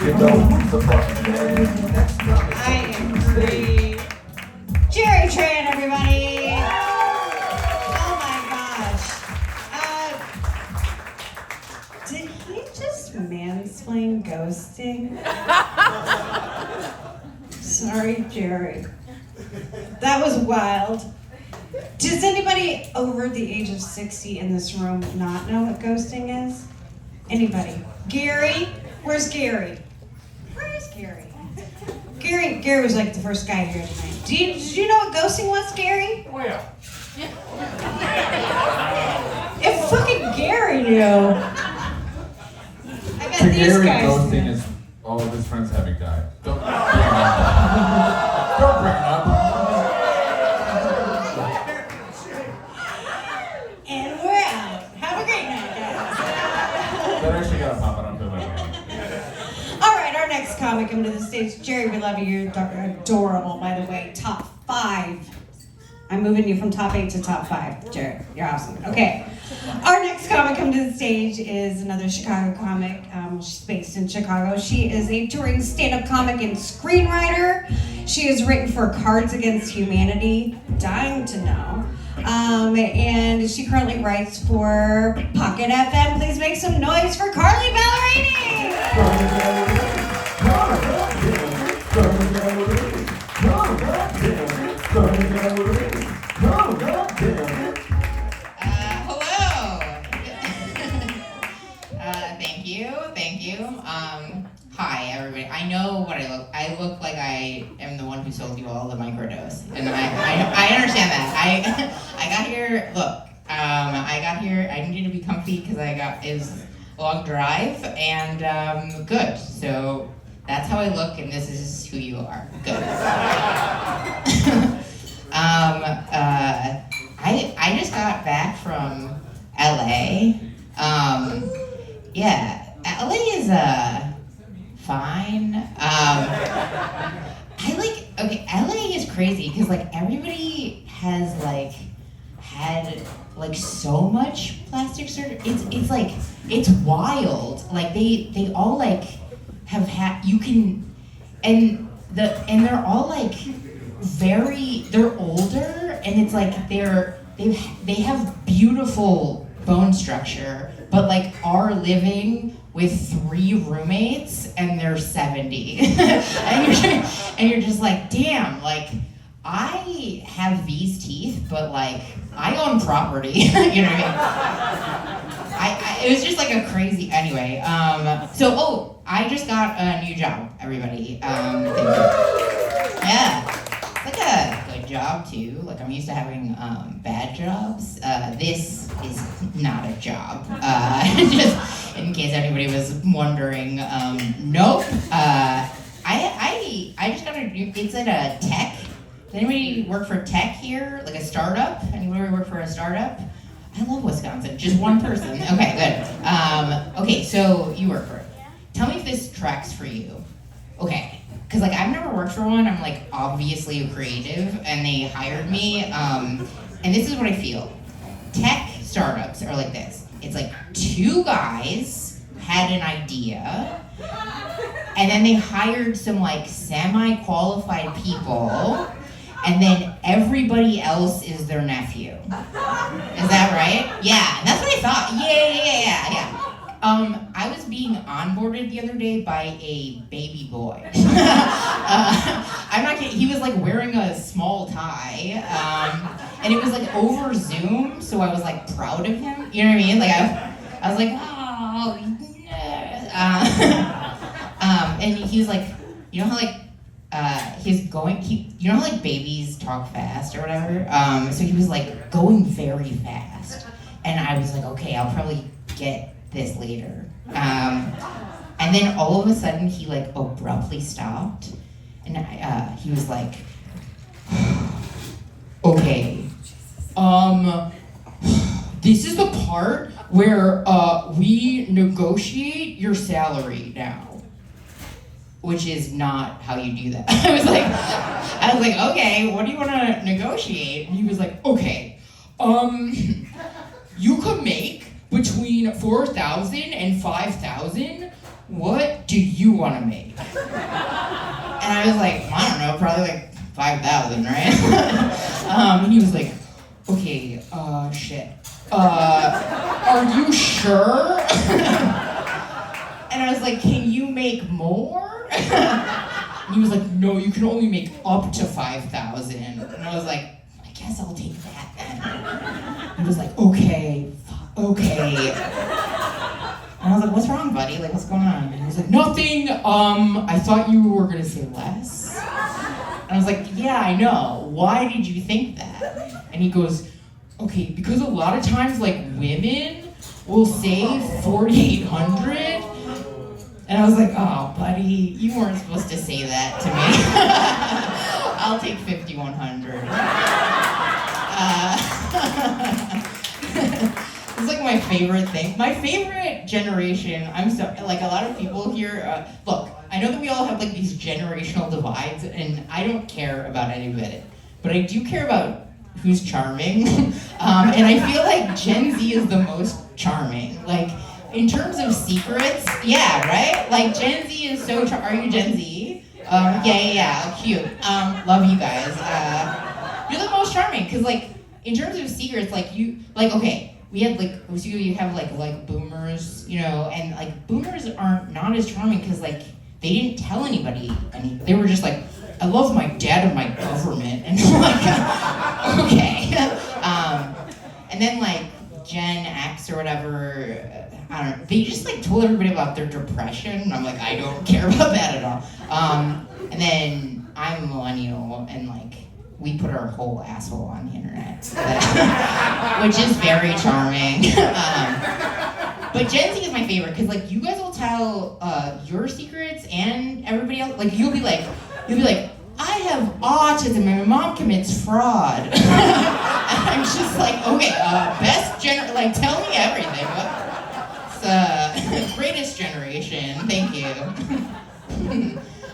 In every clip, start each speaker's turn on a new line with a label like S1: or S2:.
S1: I am free. Jerry Tran, everybody. Oh my gosh. Did he just mansplain ghosting? Sorry, Jerry. That was wild. Does anybody over the age of 60 in this room not know what ghosting is? Anybody? Gary? Where's Gary? Where is Gary? Gary was like the first guy here tonight. Did you know what ghosting was, Gary?
S2: Oh yeah.
S1: If fucking Gary knew. I bet these
S2: Gary,
S1: guys
S2: ghosting
S1: knew.
S2: is all of his friends having died. Don't bring it up.
S1: And we're out. Have a great night, guys.
S2: That actually got a pop it up to my
S1: All right, our next comic coming to the stage. Jerry, we love you. You're adorable, by the way. Top 5. I'm moving you from top 8 to top 5. Jerry, you're awesome. Okay. Our next comic coming to the stage is another Chicago comic. She's based in Chicago. She is a touring stand-up comic and screenwriter. She has written for Cards Against Humanity, Dying to Know. And she currently writes for Pocket FM. Please make some noise for Carly Ballerini.
S3: Hello. Thank you. Hi everybody. I know what I look. I look like I am the one who sold you all the microdose, and I understand that. I got here. Look, I got here. I needed to be comfy because it was a long drive, and good. So that's how I look, and this is who you are. Good. I just got back from LA. Yeah, LA is fine. LA is crazy because like everybody has like had like so much plastic surgery. It's like it's wild. Like they all like have had and they're all like they're older, and it's like they have beautiful bone structure, but like are living with 3 roommates and they're 70. and you're just like, damn, like I have these teeth, but like I own property. You know what I mean? It was just like a crazy, anyway. I just got a new job, everybody. Thank you. Yeah, it's like a good job too. Like I'm used to having bad jobs. This is not a job. Just in case anybody was wondering, nope. I just got a new. It's at a tech. Does anybody work for tech here? Like a startup? Anybody work for a startup? I love Wisconsin. Just one person. Okay, good. Okay, so you work for it. Tell me if this tracks for you. Okay, because like I've never worked for one. I'm like obviously a creative, and they hired me. And this is what I feel. Tech startups are like this. It's like 2 guys had an idea, and then they hired some like semi-qualified people, and then everybody else is their nephew. Is that right? Yeah, that's what I thought. Yeah. I was being onboarded the other day by a baby boy. I'm not kidding. He was like wearing a small tie, and it was like over Zoom, so I was like proud of him. You know what I mean? Like I was like, oh, and he was like, you know how like you know how like babies talk fast or whatever. So he was like going very fast, and I was like, okay, I'll probably get this later. And then all of a sudden he like abruptly stopped, and he was like, okay, this is the part where we negotiate your salary now. Which is not how you do that. I was like, okay, what do you want to negotiate? And he was like, okay, you could make between 4,000 and 5,000 what do you want to make? And I was like, I don't know, probably like 5,000, right? He was like, okay, shit. Are you sure? And I was like, can you make more? And he was like, no, you can only make up to 5,000. And I was like, I guess I'll take that then. He was like, okay. And I was like, what's wrong, buddy? Like, what's going on? And he was like, nothing. I thought you were gonna say less. And I was like, yeah, I know. Why did you think that? And he goes, okay, because a lot of times, like, women will say 4,800. And I was like, oh, buddy, you weren't supposed to say that to me. I'll take 5,100. It's like my favorite thing. My favorite generation, I'm so, like a lot of people here, look, I know that we all have like these generational divides and I don't care about any of it, but I do care about who's charming. And I feel like Gen Z is the most charming. Like, in terms of secrets, yeah, right? Like Gen Z is so are you Gen Z? Yeah, cute. Love you guys. You're the most charming, cause like, in terms of secrets, like you, like, okay, we had like, you have like boomers, you know, and like boomers aren't not as charming because like they didn't tell anybody, and they were just like, I love my dad and my government, and like, okay. And then like Gen X or whatever, I don't know, they just like told everybody about their depression, and I'm like, I don't care about that at all. And then I'm a millennial, and like, we put our whole asshole on the internet, which is very charming. But Gen Z is my favorite because like you guys will tell your secrets and everybody else. Like you'll be like, I have autism and my mom commits fraud. And I'm just like, okay, like tell me everything. It's greatest generation. Thank you.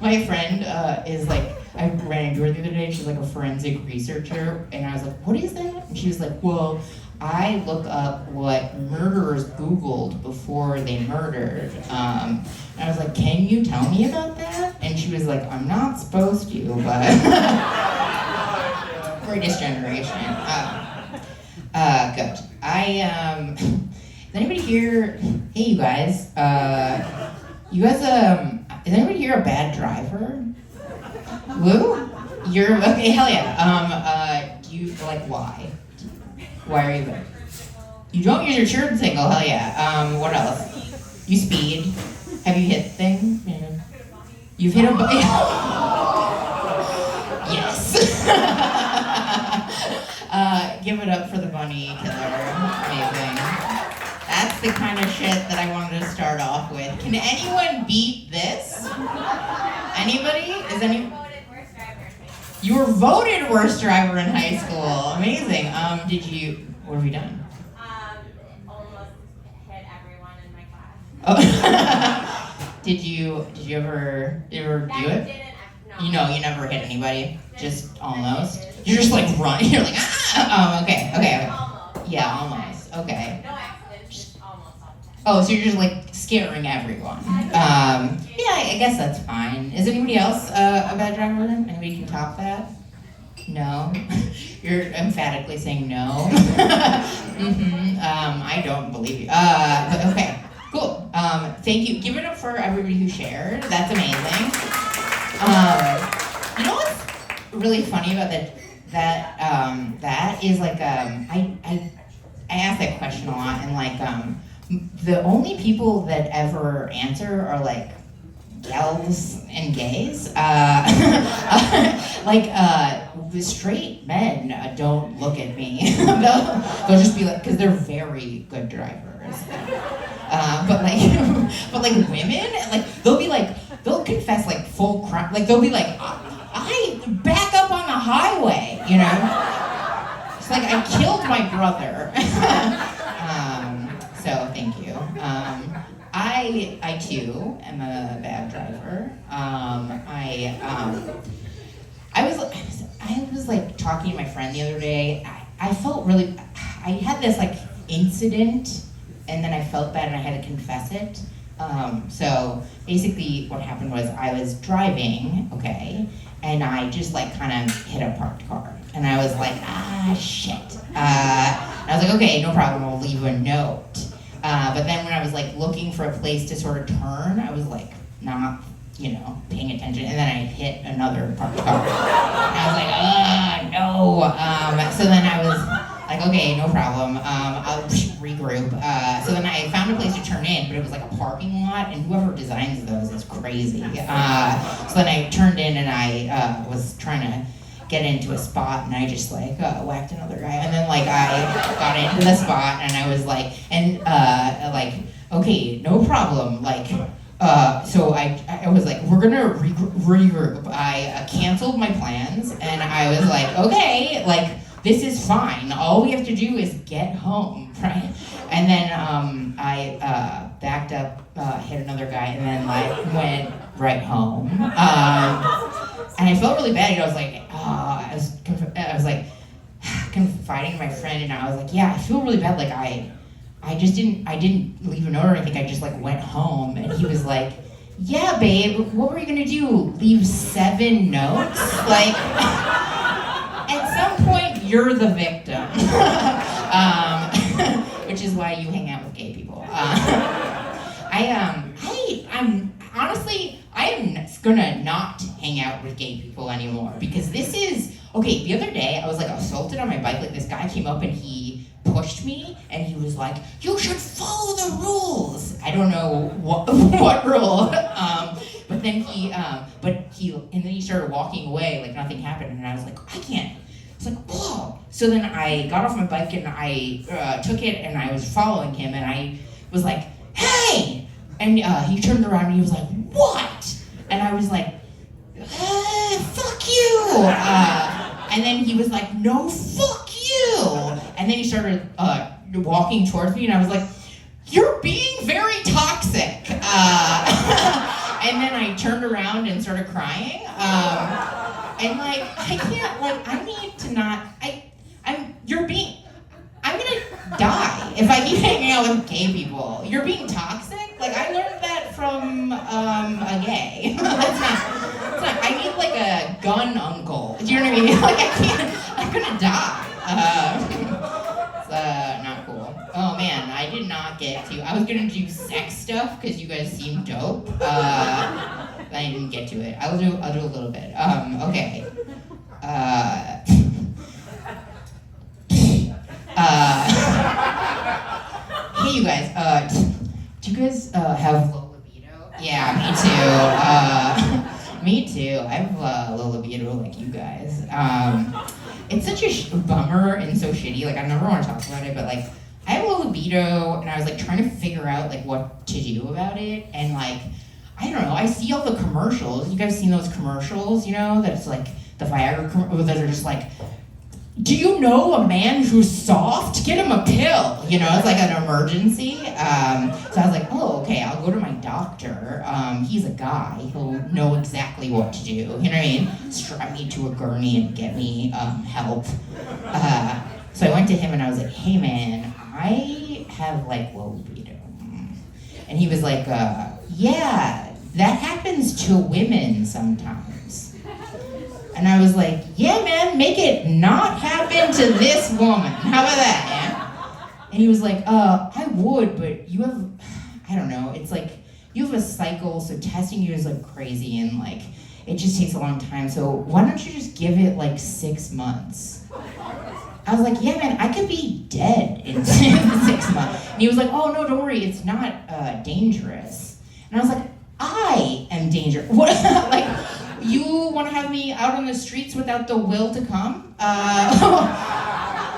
S3: My friend is like, I ran into her the other day, she's like a forensic researcher, and I was like, what is that? And she was like, well, I look up what murderers Googled before they murdered. And I was like, can you tell me about that? And she was like, I'm not supposed to, but greatest generation. Good. Is anybody here, hey you guys, is anybody here a bad driver? Woo? You're, okay, hell yeah. Do you, like, why? Why are you there? You don't use your turn signal, hell yeah. What else? You speed. Have you hit things? Yeah. You've hit a button. Yes. Give it up for the bunny killer. Amazing. That's the kind of shit that I wanted to start off with. Can anyone beat this? Anybody? Is anyone? You were voted worst driver in high school. Amazing. What have you done?
S4: Almost hit everyone in my class.
S3: Oh. Did you ever do it? No. You never hit anybody? Just almost? You're just like running. You're like, ah! Oh, okay.
S4: Almost.
S3: Yeah, almost. Okay.
S4: No accidents, just almost all the time.
S3: Oh, so you're just like scaring everyone. Yeah, I guess that's fine. Is anybody else a bad driver? Anybody can top that? No? You're emphatically saying no? I don't believe you. But okay, cool. Thank you. Give it up for everybody who shared. That's amazing. You know what's really funny about that is like, I ask that question a lot, and like, the only people that ever answer are like gals and gays. The straight men don't look at me. they'll just be like, because they're very good drivers. But women, like they'll confess like full crime. Like they'll be like, I back up on the highway, you know. It's like I killed my brother. So thank you. I too am a bad driver. I was like talking to my friend the other day. I felt really, I had this like incident, and then I felt bad and I had to confess it. So basically what happened was I was driving, okay, and I just like kind of hit a parked car. And I was like, shit. And I was like, okay, no problem, I'll leave a note. But then when I was like looking for a place to sort of turn, I was like not, paying attention. And then I hit another parked car. And I was like, no. So then I was like, okay, no problem. I'll regroup. So then I found a place to turn in, but it was like a parking lot, and whoever designs those is crazy. So then I turned in, and I was trying to get into a spot, and I just like whacked another guy, and then like I got into the spot, and I was like, okay, no problem, like. So I was like, we're gonna regroup. I canceled my plans, and I was like, okay, like, this is fine. All we have to do is get home, right? And then I backed up, hit another guy, and then like went right home. And I felt really bad. I was like, I was like confiding in my friend, and I was like, yeah, I feel really bad. Like I didn't leave a note or anything. I just like went home, and he was like, yeah, babe, what were you gonna do? Leave 7 notes? Like, at some point, you're the victim. Which is why you hang out with gay people. I'm honestly, I am gonna not hang out with gay people anymore, because this is, okay, the other day, I was like assaulted on my bike. Like, this guy came up and he pushed me, and he was like, you should follow the rules. I don't know what rule, but then he and then he started walking away like nothing happened, and I was like, I can't. It's like, whoa. So then I got off my bike, and I took it, and I was following him, and I was like, hey! And he turned around, and he was like, what? And I was like, fuck you! And then he was like, no, fuck you! And then he started walking towards me, and I was like, you're being very toxic. And then I turned around and started crying. And like, I can't, like, I need to not, I'm gonna die if I keep hanging out with gay people. You're being toxic? Like, I learned that from a gay. That's not, I need like a gun uncle. Do you know what I mean? Like, I can't, I'm gonna die. It's not cool. Oh man, I did not get to, I was gonna do sex stuff because you guys seem dope. But I didn't get to it. I'll do a little bit. Okay. Hey you guys, do you guys have low libido? Yeah, me too. Me too. I have low libido like you guys. It's such a bummer and so shitty. Like, I never want to talk about it, but like, I have low libido, and I was like trying to figure out like what to do about it, and like, I don't know, I see all the commercials. You guys seen those commercials, that's like the Viagra commercials that are just like, do you know a man who's soft? Get him a pill. It's like an emergency. So I was like, oh, okay, I'll go to my doctor. He's a guy. He'll know exactly what to do. You know what I mean? Strap me to a gurney and get me help. So I went to him and I was like, hey man, I have like low libido. And he was like, yeah, that happens to women sometimes. And I was like, yeah, man, make it not happen to this woman. How about that, man? And he was like, I would, but you have, I don't know, it's like, you have a cycle, so testing you is like crazy, and like, it just takes a long time, so why don't you just give it like 6 months? I was like, yeah, man, I could be dead in 6 months. And he was like, oh, no, don't worry, it's not dangerous. And I was like, I am dangerous. What, like, you want to have me out on the streets without the will to come?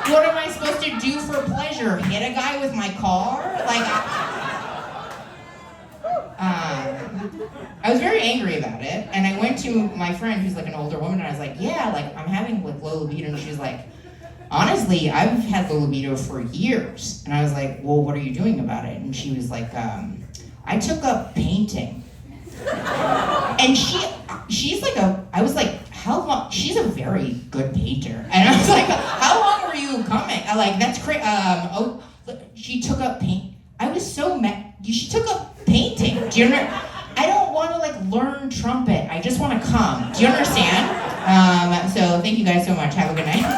S3: What am I supposed to do for pleasure? Hit a guy with my car? Like, I was very angry about it, and I went to my friend who's like an older woman, and I was like, yeah, like, I'm having like low libido, and she was like, honestly, I've had low libido for years. And I was like, well, what are you doing about it? And she was like, I took up painting. And she's like I was like, how long? She's a very good painter. And I was like, how long were you coming? I like, that's crazy. She took up paint. I was so mad. She took up painting. Do you I don't want to like learn trumpet. I just want to come. Do you understand? So thank you guys so much. Have a good night.